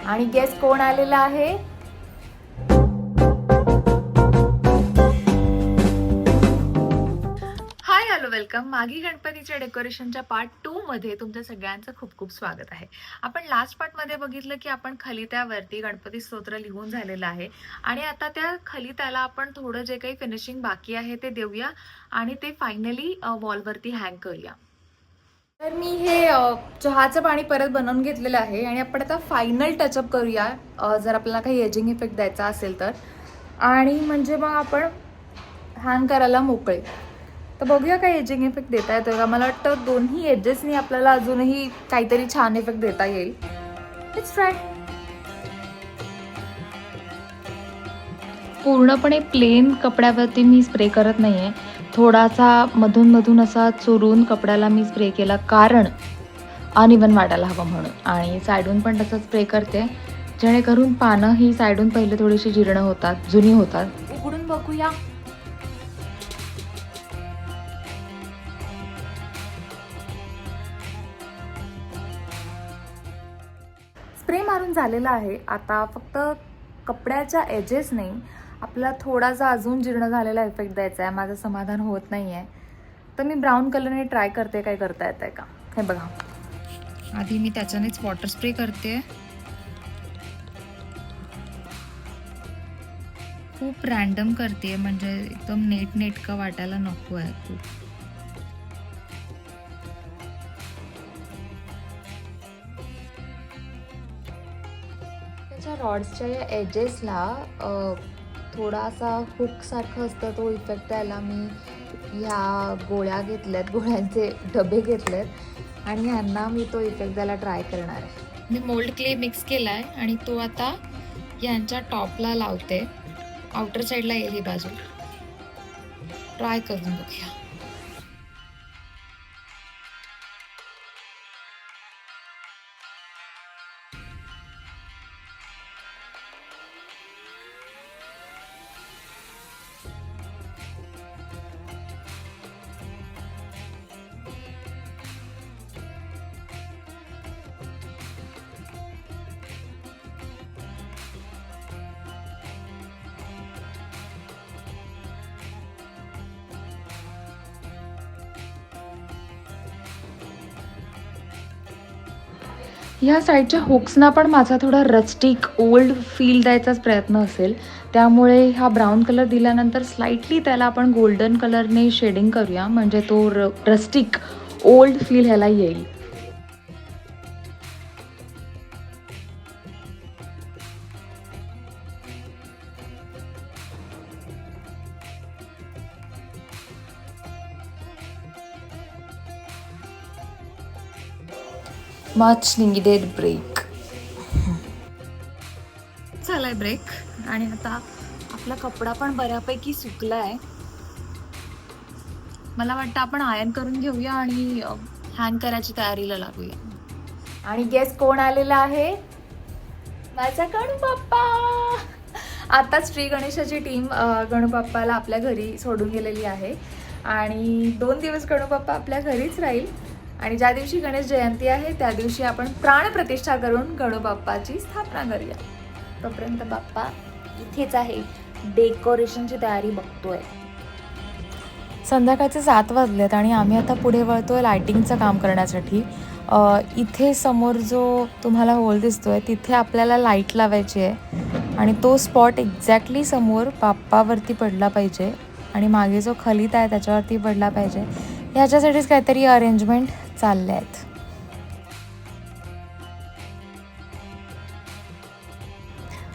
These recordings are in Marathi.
आणि गेस कोण आलेला आहे? Hi hello welcome. मागी गणपतीच्या डेकोरेशनच्या पार्ट 2 मध्ये तुमच्या सगळ्यांचं खूप खूप स्वागत आहे. आपण लास्ट पार्ट मध्ये बघितलं की आपण खलित्यावरती गणपती स्तोत्र लिहून झालेलं आहे आणि आता त्या खलित्याला आपण थोडं जे काही फिनिशिंग बाकी आहे ते देऊया आणि ते फायनली वॉलवरती हँग करूया. तर मी हे चहाचं पाणी परत बनवून घेतलेलं आहे आणि आपण आता फायनल टचअप करूया जर आपल्याला काही एजिंग इफेक्ट द्यायचा असेल तर, आणि म्हणजे मग आपण हँग करायला मोकळे. तर बघूया काय एजिंग इफेक्ट देता येतोय का. मला वाटतं दोन्ही एजेसनी आपल्याला अजूनही काहीतरी छान इफेक्ट देता येईल. Let's try. पूर्णपणे प्लेन कपड्यावरती मी स्प्रे करत नाही आहे. थोडासा मधून असा चुरून कपड्याला मी स्प्रे केला, कारण अनइवन वाटायला हवं म्हणून. आणि साईडून पण तसं स्प्रे करते, जेणेकरून पानं ही साईडून पहिले थोडीशी जीर्ण होतात, जुनी होतात. उघडून बघूया. स्प्रे मारून झालेला आहे. आता फक्त कपड्याच्या एजेस नाही, आपल्याला थोडासा अजून जीर्ण झालेला इफेक्ट द्यायचा आहे. माझं समाधान होत नाही आहे, तर मी ब्राऊन कलरने ट्राय करते काय करता येत आहे का. हे बघा, आधी मी त्याच्यानेच वॉटर स्प्रे करते. खूप रॅन्डम करते, म्हणजे एकदम नेटका वाटायला नको आहे खूप. त्याच्या रॉड्सच्या या एजेसला थोडासा हुकसारखं असतं, तो इफेक्ट द्यायला मी ह्या गोळ्या घेतल्यात, गोळ्यांचे डबे घेतलेत आणि ह्यांना मी तो इफेक्ट द्यायला ट्राय करणार आहे. मी मोल्ड क्ले मिक्स केला आहे आणि तो आता यांच्या टॉपला लावते. आउटर साईडला येईल ही बाजू. ट्राय करून बघूया. ह्या साईडच्या हुक्सना पण माझा थोडा रस्टिक ओल्ड फील द्यायचाच प्रयत्न असेल, त्यामुळे हा ब्राऊन कलर दिल्यानंतर स्लाइटली त्याला आपण गोल्डन कलरने शेडिंग करूया, म्हणजे तो रस्टिक ओल्ड फील ह्याला येईल. Much needed break. झालाय ब्रेक आणि आता आपला कपडा पण बऱ्यापैकी सुकला आहे. मला वाटतं आपण आयर्न करून घेऊया आणि हँग करायची तयारीला लागूया. आणि गेस कोण आलेला आहे? माझा गणूबाप्पा. आता श्री गणेशाची टीम गणूबाप्पाला आपल्या घरी सोडून गेलेली आहे आणि 2 दिवस गणूबाप्पा आपल्या घरीच राहील. आणि ज्या दिवशी गणेश जयंती आहे त्या दिवशी आपण प्राणप्रतिष्ठा करून गणूबाप्पाची स्थापना करूया. तोपर्यंत बाप्पा इथेच आहे, डेकोरेशनची तयारी बघतोय. संध्याकाळचे 7 वाजलेत आणि आम्ही आता पुढे वळतोय लायटिंगचं काम करण्यासाठी. इथे समोर जो तुम्हाला होल दिसतोय तिथे आपल्याला लाईट लावायची आहे आणि तो स्पॉट एक्झॅक्टली समोर बाप्पावरती पडला पाहिजे आणि मागे जो खलीत आहे त्याच्यावरती पडला पाहिजे. ह्याच्यासाठीच काहीतरी अरेंजमेंट चालले आहेत.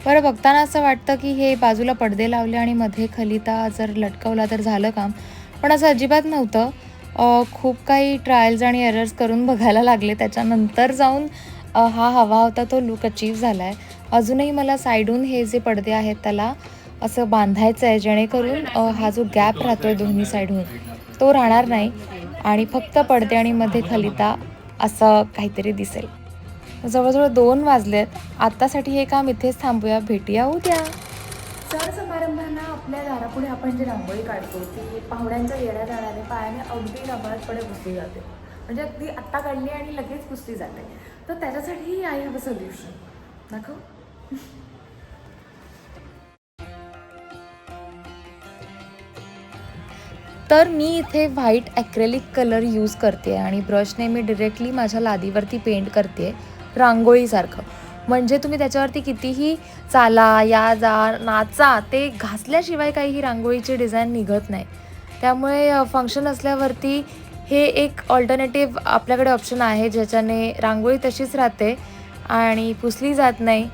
बरं, बघताना असं वाटतं की हे बाजूला पडदे लावले आणि मध्ये खलिता जर लटकवला तर झालं काम, पण असं अजिबात नव्हतं. खूप काही ट्रायल्स आणि एरर्स करून बघायला लागले, त्याच्यानंतर जाऊन हा हवा होता तो लुक अचीव झाला आहे. अजूनही मला साईडून हे जे पडदे आहेत त्याला असं बांधायचं आहे, जेणेकरून हा जो गॅप राहतो आहे दोन्ही साईडहून तो राहणार नाही आणि फक्त पडदे आणि मध्ये खलिता असं काहीतरी दिसेल. जवळजवळ 2 वाजलेत. आत्तासाठी हे काम इथेच थांबूया. भेटूया उद्या. सण समारंभांना आपल्या दारापुढे आपण जी रांगोळी काढतो ती पाहुण्यांच्या येण्या जाण्याने पायाने अगदी नकळतपणे पुसली जाते. म्हणजे अगदी आत्ता काढली आणि लगेच पुसली जाते. तर त्याच्यासाठी आय हॅव अ सोल्युशन. नको. तर मी इथे व्हाईट ॲक्रेलिक कलर यूज करते आणि ब्रशने मी डिरेक्टली माझ्या लादीवरती पेंट करते रांगोळीसारखं. म्हणजे तुम्ही त्याच्यावरती कितीही चाला, या जा, नाचा, ते घासल्याशिवाय काही ही रांगोळीची डिझाईन निघत नाही. त्यामुळे फंक्शन असल्यावरती हे एक ऑल्टरनेटिव्ह आपल्याकडे ऑप्शन आहे, ज्याच्याने रांगोळी तशीच राहते आणि पुसली जात नाही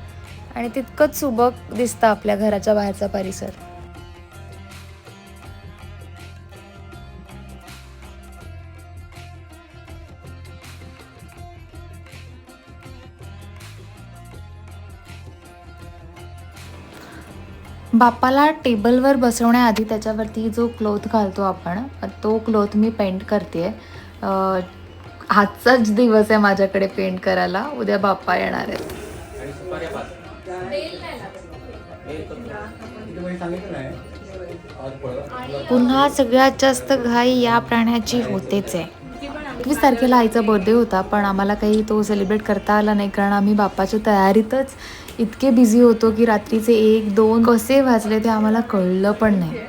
आणि तितकंच सुबक दिसतं आपल्या घराच्या बाहेरचा परिसर. बाप्पाला टेबलवर बसवण्याआधी त्याच्यावरती जो क्लोथ घालतो आपण, तो क्लोथ मी पेंट करते. आजचाच दिवस आहे माझ्याकडे पेंट करायला, उद्या बाप्पा येणार आहेत. पुन्हा सगळ्यात जास्त घाई या प्राण्याची होतेच आहे. 21 तारखेला आईचा बर्थडे होता, पण आम्हाला काही तो सेलिब्रेट करता आला नाही, कारण आम्ही बाप्पाच्या तयारीतच इतके बिझी होतो की रात्रीचे 1-2 कसे वाजले ते आम्हाला कळलं पण नाही.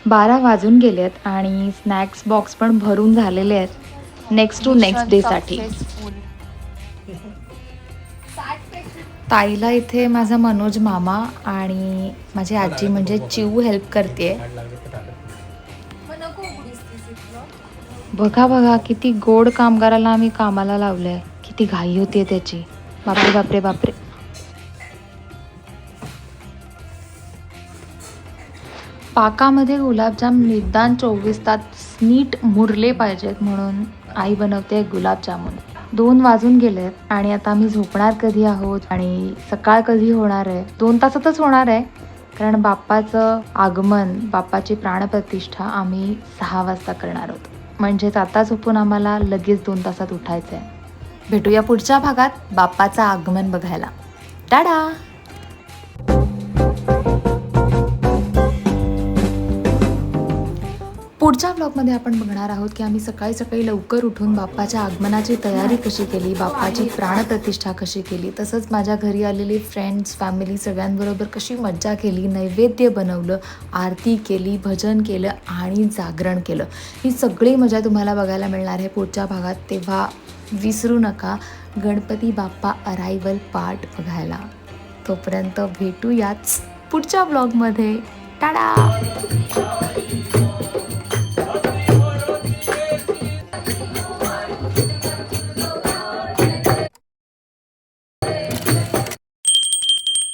12 वाजून गेलेत आणि स्नॅक्स बॉक्स पण भरून झालेले आहेत नेक्स्ट टू नेक्स्ट डेसाठी. ताईला इथे माझा मनोज मामा आणि माझी आजी म्हणजे चिऊ हेल्प करते. बघा बघा किती गोड कामगाराला आम्ही कामाला लावलंय. किती घाई होतीये त्याची. बापरे बापरे बापरे. पाकामध्ये गुलाबजाम निदान 24 तास नीट मुरले पाहिजेत, म्हणून आई बनवते गुलाबजामुन. 2 वाजून गेलेत आणि आता आम्ही झोपणार कधी आहोत आणि सकाळ कधी होणार आहे? 2 तासातच होणार आहे, कारण बाप्पाचं आगमन, बाप्पाची प्राणप्रतिष्ठा आम्ही 6 वाजता करणार आहोत. म्हणजेच आता झोपून आम्हाला लगेच 2 तासात उठायचं आहे. भेटूया पुढच्या भागात बाप्पाचं आगमन बघायला. टाडा. पुढच्या ब्लॉगमध्ये आपण बघणार आहोत की आम्ही सकाळी सकाळी लवकर उठून बाप्पाच्या आगमनाची तयारी कशी केली, बाप्पाची प्राणप्रतिष्ठा कशी केली, तसंच माझ्या घरी आलेली फ्रेंड्स, फॅमिली सगळ्यांबरोबर कशी मज्जा केली, नैवेद्य बनवलं, आरती केली, भजन केलं आणि जागरण केलं. ही सगळी मजा तुम्हाला बघायला मिळणार आहे पुढच्या भागात. तेव्हा विसरू नका गणपती बाप्पा अरायवल पार्ट बघायला. तोपर्यंत भेटूयाच पुढच्या ब्लॉगमध्ये. टाडा.